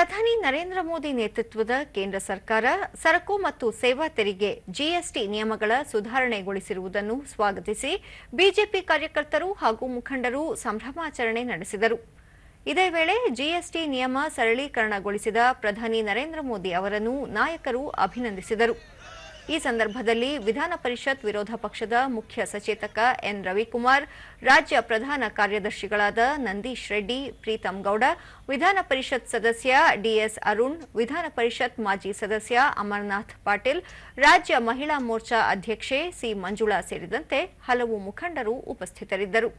ಪ್ರಧಾನಿ ನರೇಂದ್ರ ಮೋದಿ ನೇತೃತ್ವದ ಕೇಂದ್ರ ಸರ್ಕಾರ ಸರಕು ಮತ್ತು ಸೇವಾ ತೆರಿಗೆ ಜಿಎಸ್ಟಿ ನಿಯಮಗಳ ಸುಧಾರಣೆಗೊಳಿಸಿರುವುದನ್ನು ಸ್ವಾಗತಿಸಿ ಬಿಜೆಪಿ ಕಾರ್ಯಕರ್ತರು ಹಾಗೂ ಮುಖಂಡರು ಸಂಭ್ರಮಾಚರಣೆ ನಡೆಸಿದರು. ಇದೇ ವೇಳೆ ಜಿಎಸ್ಟಿ ನಿಯಮ ಸರಳೀಕರಣಗೊಳಿಸಿದ ಪ್ರಧಾನಿ ನರೇಂದ್ರ ಮೋದಿ ಅವರನ್ನು ನಾಯಕರು ಅಭಿನಂದಿಸಿದರು. ಈ ಸಂದರ್ಭದಲ್ಲಿ ವಿಧಾನ ಪರಿಷತ್ ವಿರೋಧ ಪಕ್ಷದ ಮುಖ್ಯ ಸಚೇತಕ ಎನ್ ರವಿಕುಮಾರ್, ರಾಜ್ಯ ಪ್ರಧಾನ ಕಾರ್ಯದರ್ಶಿಗಳಾದ ನಂದೀಶ್ ರೆಡ್ಡಿ, ಪ್ರೀತಂ ಗೌಡ, ವಿಧಾನ ಪರಿಷತ್ ಸದಸ್ಯ ಡಿಎಸ್ ಅರುಣ್, ವಿಧಾನ ಪರಿಷತ್ ಮಾಜಿ ಸದಸ್ಯ ಅಮರನಾಥ್ ಪಾಟೀಲ್, ರಾಜ್ಯ ಮಹಿಳಾ ಮೋರ್ಚಾ ಅಧ್ಯಕ್ಷೆ ಸಿ ಮಂಜುಳಾ ಸೇರಿದಂತೆ ಹಲವು ಮುಖಂಡರು ಉಪಸ್ಥಿತರಿದ್ದರು.